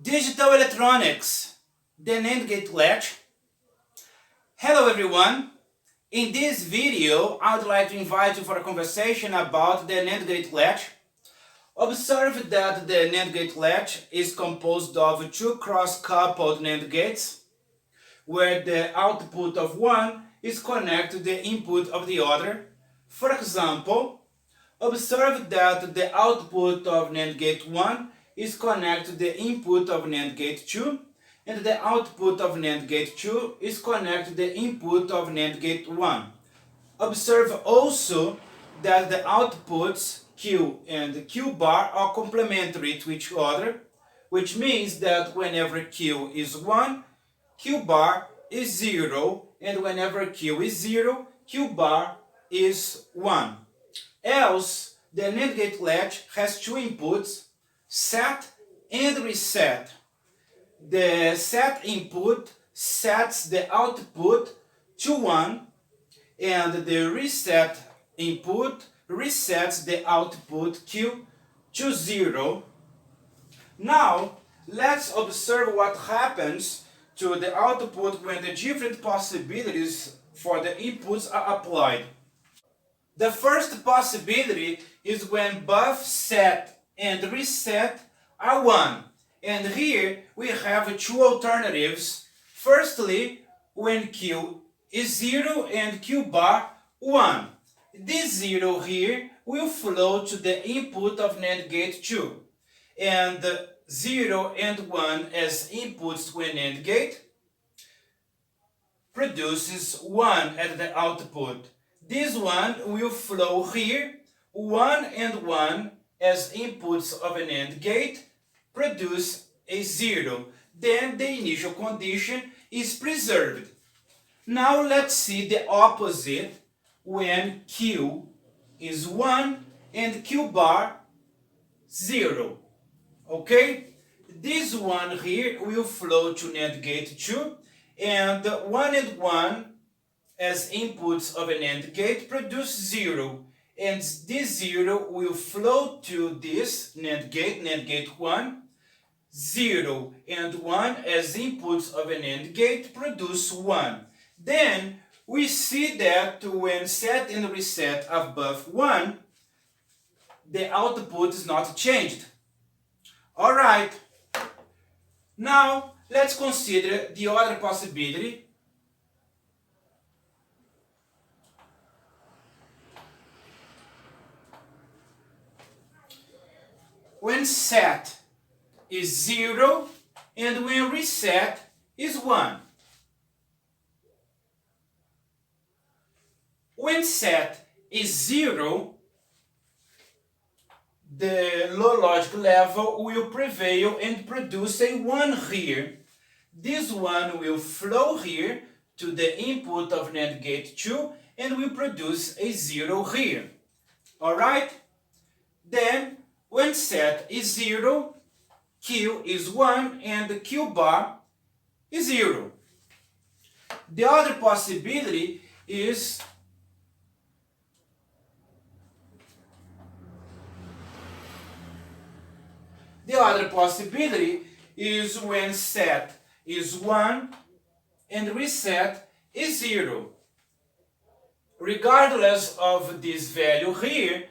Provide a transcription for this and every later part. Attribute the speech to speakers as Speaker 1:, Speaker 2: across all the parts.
Speaker 1: Digital electronics, the Nand gate latch. Hello everyone. In this video, I would like to invite you for a conversation about the Nand gate latch. Observe that the Nand gate latch is composed of two cross-coupled Nand gates, where the output of one is connected to the input of the other. For example, observe that the output of NAND gate 1 is connected to the input of NAND gate 2, and the output of NAND gate 2 is connected to the input of NAND gate 1. Observe also that the outputs Q and Q bar are complementary to each other, which means that whenever Q is 1, Q bar is 0, and whenever Q is 0, Q bar is 1. Else, the NAND gate latch has two inputs, set and reset. The set input sets the output to 1, and the reset input resets the output Q to 0. Now, let's observe what happens to the output when the different possibilities for the inputs are applied. The first possibility is when both set and reset are 1. And here we have two alternatives. Firstly, when Q is 0 and Q bar 1. This 0 here will flow to the input of NAND gate 2. And 0 and 1 as inputs to a NAND gate produces 1 at the output. This one will flow here, 1 and 1 as inputs of an AND gate produce a 0. Then the initial condition is preserved. Now let's see the opposite when Q is 1 and Q bar 0. Okay? This one here will flow to NAND gate 2, and 1 and 1 as inputs of an AND gate produce 0, and this 0 will flow to this NAND gate 1, 0 and 1 as inputs of an AND gate produce 1. Then we see that when set and reset are both 1, the output is not changed. Alright, now let's consider the other possibility. When set is 0 and when reset is 1. When set is 0, the low logic level will prevail and produce a 1 here. This one will flow here to the input of NAND gate 2 and will produce a 0 here. Alright? Then, when set is 0, Q is 1 and the Q bar is 0. The other possibility is when set is 1 and reset is 0. Regardless of this value here,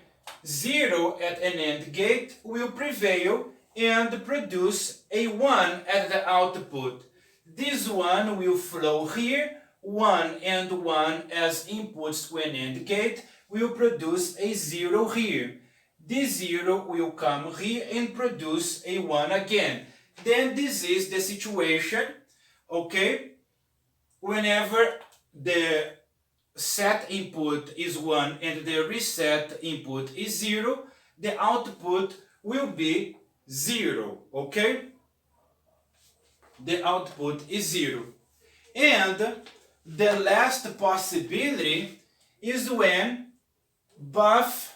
Speaker 1: 0 at an AND gate will prevail and produce a 1 at the output. This one will flow here, 1 and 1 as inputs to an AND gate will produce a 0 here. This 0 will come here and produce a 1 again. Then this is the situation, okay? Whenever the set input is 1 and the reset input is 0, the output will be 0, okay? The output is 0. And the last possibility is when both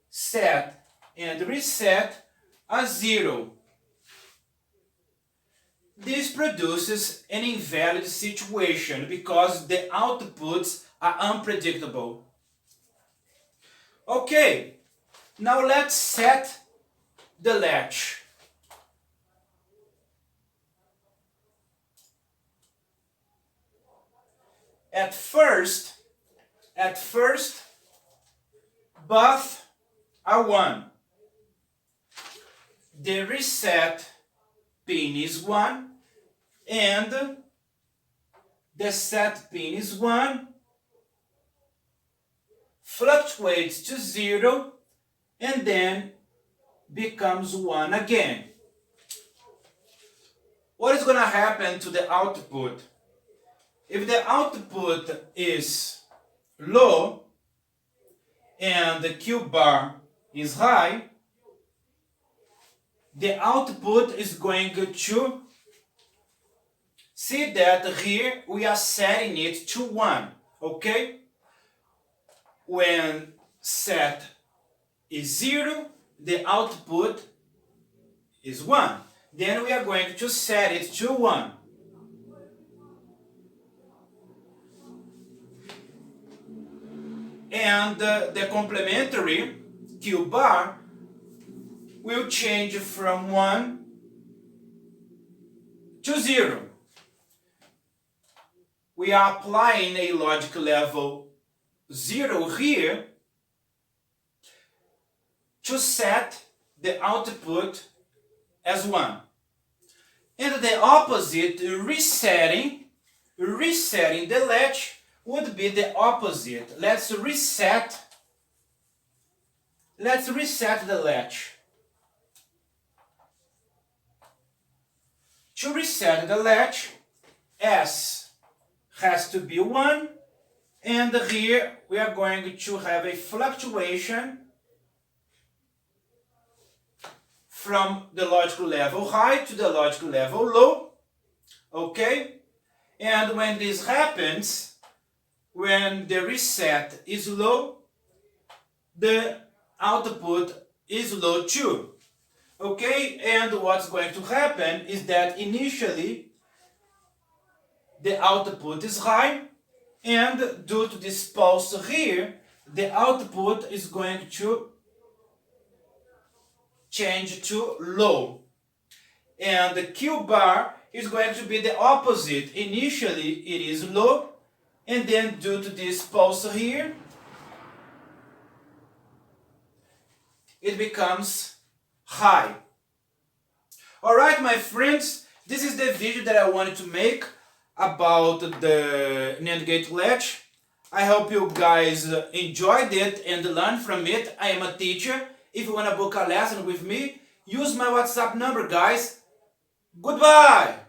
Speaker 1: set and reset are 0. This produces an invalid situation because the outputs are unpredictable. Okay, now let's set the latch. At first, both are 1. The reset pin is 1 and the set pin is 1, fluctuates to 0 and then becomes 1 again. What is going to happen to the output? If the output is low and the Q bar is high, the output is going to see that here we are setting it to 1, okay? When set is 0, the output is 1. Then we are going to set it to 1. And the complementary Q bar will change from 1 to 0. We are applying a logic level 0 here to set the output as 1. And the opposite, resetting the latch would be the opposite. Let's reset the latch. To reset the latch, S has to be 1, and here we are going to have a fluctuation from the logical level high to the logical level low, okay? And when this happens, when the reset is low, the output is low too, okay? And what's going to happen is that initially the output is high, and due to this pulse here, the output is going to change to low. And the Q bar is going to be the opposite. Initially it is low, and then due to this pulse here, it becomes high. Alright, my friends, this is the video that I wanted to make about the NAND gate latch. I hope you guys enjoyed it and learned from it. I am a teacher. If you want to book a lesson with me, use my WhatsApp number, guys. Goodbye!